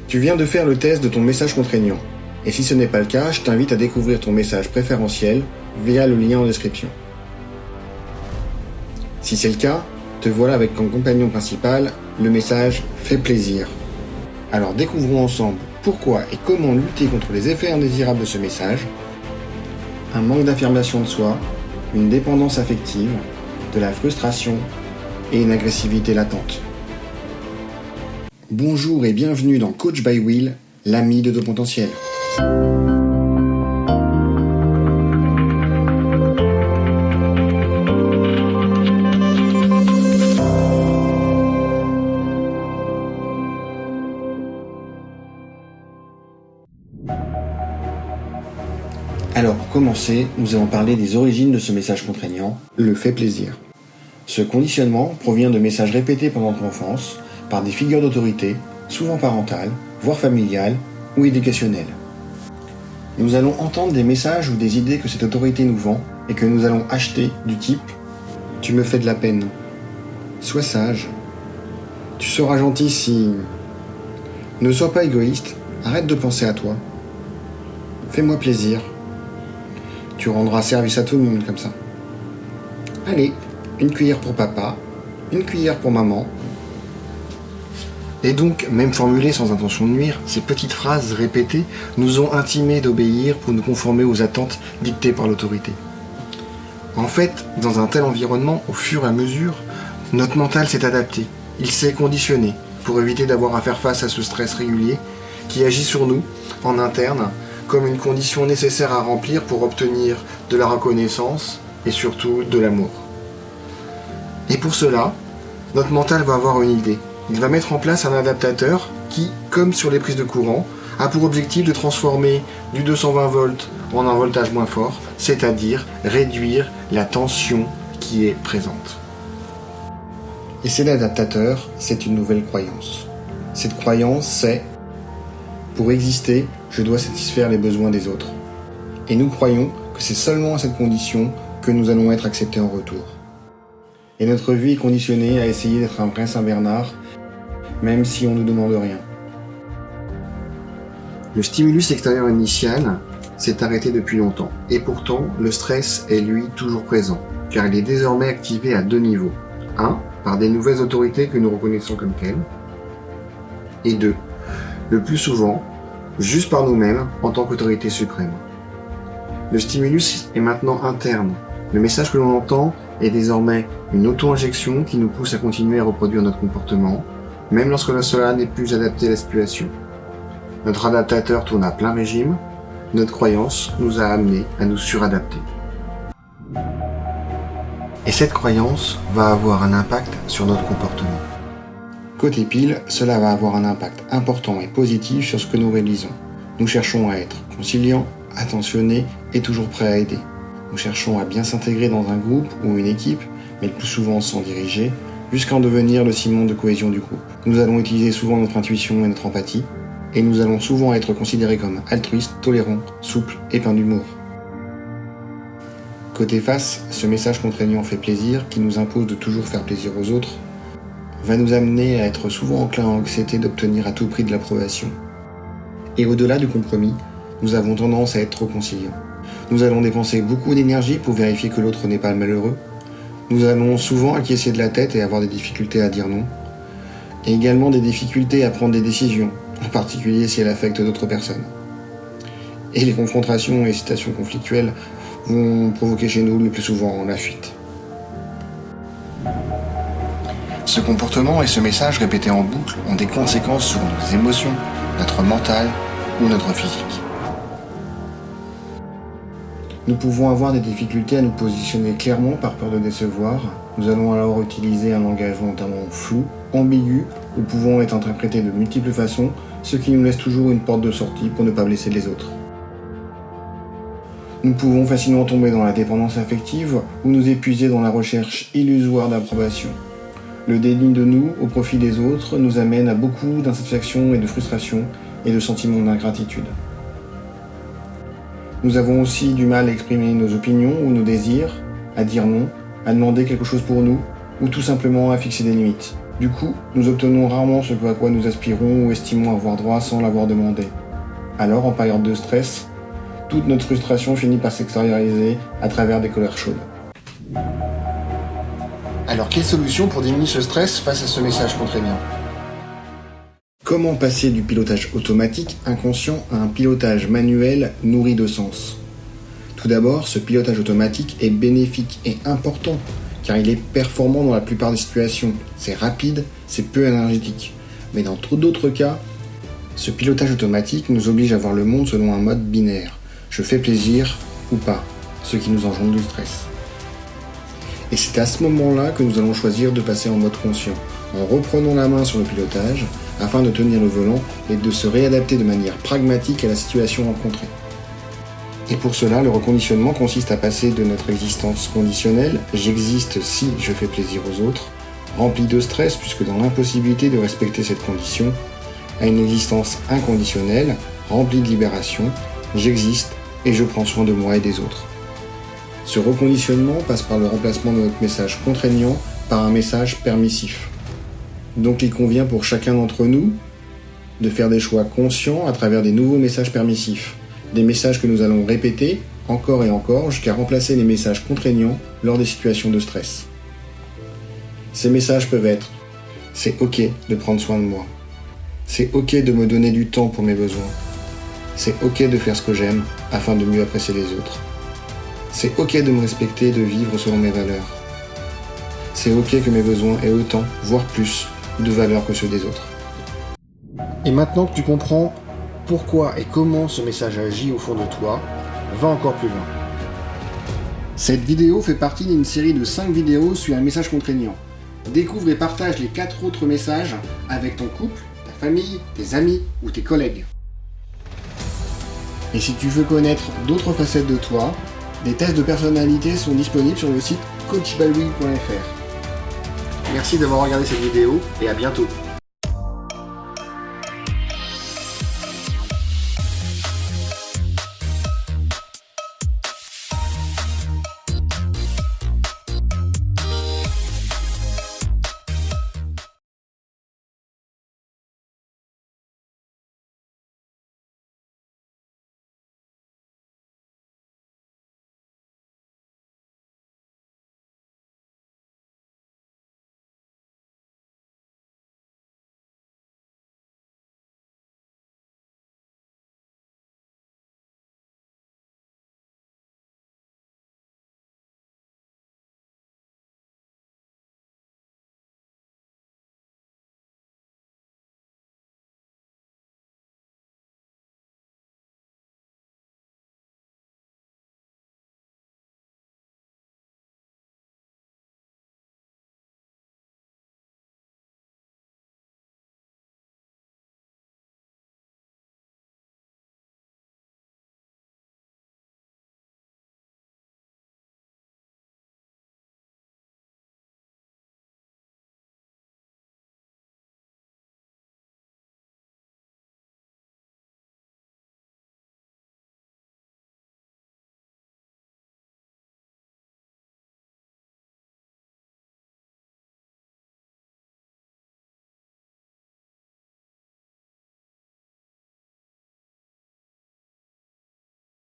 Tu viens de faire le test de ton message contraignant. Et si ce n'est pas le cas, je t'invite à découvrir ton message préférentiel via le lien en description. Si c'est le cas, te voilà avec comme compagnon principal le message « Fais plaisir ». Alors découvrons ensemble pourquoi et comment lutter contre les effets indésirables de ce message, un manque d'affirmation de soi, une dépendance affective, de la frustration et une agressivité latente. Bonjour et bienvenue dans Coach by Will, l'ami de ton potentiel. Alors pour commencer, nous allons parler des origines de ce message contraignant, le fait plaisir. Ce conditionnement provient de messages répétés pendant ton enfance par des figures d'autorité, souvent parentales, voire familiales ou éducationnelles. Nous allons entendre des messages ou des idées que cette autorité nous vend et que nous allons acheter du type « Tu me fais de la peine »,« Sois sage »,« Tu seras gentil si… »,« Ne sois pas égoïste, arrête de penser à toi »,« Fais-moi plaisir ». Tu rendras service à tout le monde comme ça. Allez, une cuillère pour papa, une cuillère pour maman. Et donc, même formulées sans intention de nuire, ces petites phrases répétées nous ont intimés d'obéir pour nous conformer aux attentes dictées par l'autorité. En fait, dans un tel environnement, au fur et à mesure, notre mental s'est adapté. Il s'est conditionné pour éviter d'avoir à faire face à ce stress régulier qui agit sur nous, en interne, comme une condition nécessaire à remplir pour obtenir de la reconnaissance et surtout de l'amour. Et pour cela, notre mental va avoir une idée. Il va mettre en place un adaptateur qui, comme sur les prises de courant, a pour objectif de transformer du 220 volts en un voltage moins fort, c'est-à-dire réduire la tension qui est présente. Et cet adaptateur, c'est une nouvelle croyance. Cette croyance, c'est « Pour exister, je dois satisfaire les besoins des autres ». Et nous croyons que c'est seulement à cette condition que nous allons être acceptés en retour. Et notre vie est conditionnée à essayer d'être un vrai Saint-Bernard, même si on ne nous demande rien. Le stimulus extérieur initial s'est arrêté depuis longtemps. Et pourtant, le stress est lui toujours présent, car il est désormais activé à deux niveaux. 1. Par des nouvelles autorités que nous reconnaissons comme telles. Et 2. Le plus souvent, juste par nous-mêmes en tant qu'autorité suprême. Le stimulus est maintenant interne. Le message que l'on entend est désormais une auto-injection qui nous pousse à continuer à reproduire notre comportement, même lorsque cela n'est plus adapté à la situation. Notre adaptateur tourne à plein régime, notre croyance nous a amenés à nous suradapter. Et cette croyance va avoir un impact sur notre comportement. Côté pile, cela va avoir un impact important et positif sur ce que nous réalisons. Nous cherchons à être conciliants, attentionnés et toujours prêts à aider. Nous cherchons à bien s'intégrer dans un groupe ou une équipe, mais le plus souvent sans diriger, jusqu'à en devenir le ciment de cohésion du groupe. Nous allons utiliser souvent notre intuition et notre empathie, et nous allons souvent être considérés comme altruistes, tolérants, souples et pleins d'humour. Côté face, ce message contraignant fait plaisir, qui nous impose de toujours faire plaisir aux autres, va nous amener à être souvent enclins à anxiété d'obtenir à tout prix de l'approbation. Et au-delà du compromis, nous avons tendance à être trop conciliants. Nous allons dépenser beaucoup d'énergie pour vérifier que l'autre n'est pas malheureux. Nous allons souvent acquiescer de la tête et avoir des difficultés à dire non. Et également des difficultés à prendre des décisions, en particulier si elles affectent d'autres personnes. Et les confrontations et situations conflictuelles vont provoquer chez nous le plus souvent la fuite. Ce comportement et ce message répétés en boucle ont des conséquences sur nos émotions, notre mental ou notre physique. Nous pouvons avoir des difficultés à nous positionner clairement par peur de décevoir. Nous allons alors utiliser un langage volontairement flou, ambigu, ou pouvant être interprété de multiples façons, ce qui nous laisse toujours une porte de sortie pour ne pas blesser les autres. Nous pouvons facilement tomber dans la dépendance affective ou nous épuiser dans la recherche illusoire d'approbation. Le déni de nous au profit des autres nous amène à beaucoup d'insatisfaction et de frustration et de sentiments d'ingratitude. Nous avons aussi du mal à exprimer nos opinions ou nos désirs, à dire non, à demander quelque chose pour nous, ou tout simplement à fixer des limites. Du coup, nous obtenons rarement ce à quoi nous aspirons ou estimons avoir droit sans l'avoir demandé. Alors, en période de stress, toute notre frustration finit par s'extérioriser à travers des colères chaudes. Alors, quelle solution pour diminuer ce stress face à ce message contraignant ? Comment passer du pilotage automatique inconscient à un pilotage manuel nourri de sens ? Tout d'abord, ce pilotage automatique est bénéfique et important, car il est performant dans la plupart des situations. C'est rapide, c'est peu énergétique. Mais dans trop d'autres cas, ce pilotage automatique nous oblige à voir le monde selon un mode binaire. Je fais plaisir ou pas, ce qui nous engendre du stress. Et c'est à ce moment-là que nous allons choisir de passer en mode conscient, en reprenant la main sur le pilotage, afin de tenir le volant et de se réadapter de manière pragmatique à la situation rencontrée. Et pour cela, le reconditionnement consiste à passer de notre existence conditionnelle, j'existe si je fais plaisir aux autres, remplie de stress puisque dans l'impossibilité de respecter cette condition, à une existence inconditionnelle, remplie de libération, j'existe et je prends soin de moi et des autres. Ce reconditionnement passe par le remplacement de notre message contraignant par un message permissif. Donc il convient pour chacun d'entre nous de faire des choix conscients à travers des nouveaux messages permissifs. Des messages que nous allons répéter encore et encore jusqu'à remplacer les messages contraignants lors des situations de stress. Ces messages peuvent être « c'est ok de prendre soin de moi »,« c'est ok de me donner du temps pour mes besoins », « c'est ok de faire ce que j'aime afin de mieux apprécier les autres », « c'est ok de me respecter et de vivre selon mes valeurs », « c'est ok que mes besoins aient autant, voire plus, de valeur que ceux des autres ». Et maintenant que tu comprends pourquoi et comment ce message agit au fond de toi, va encore plus loin. Cette vidéo fait partie d'une série de 5 vidéos sur un message contraignant. Découvre et partage les 4 autres messages avec ton couple, ta famille, tes amis ou tes collègues. Et si tu veux connaître d'autres facettes de toi, des tests de personnalité sont disponibles sur le site coachbalui.fr. Merci d'avoir regardé cette vidéo et à bientôt.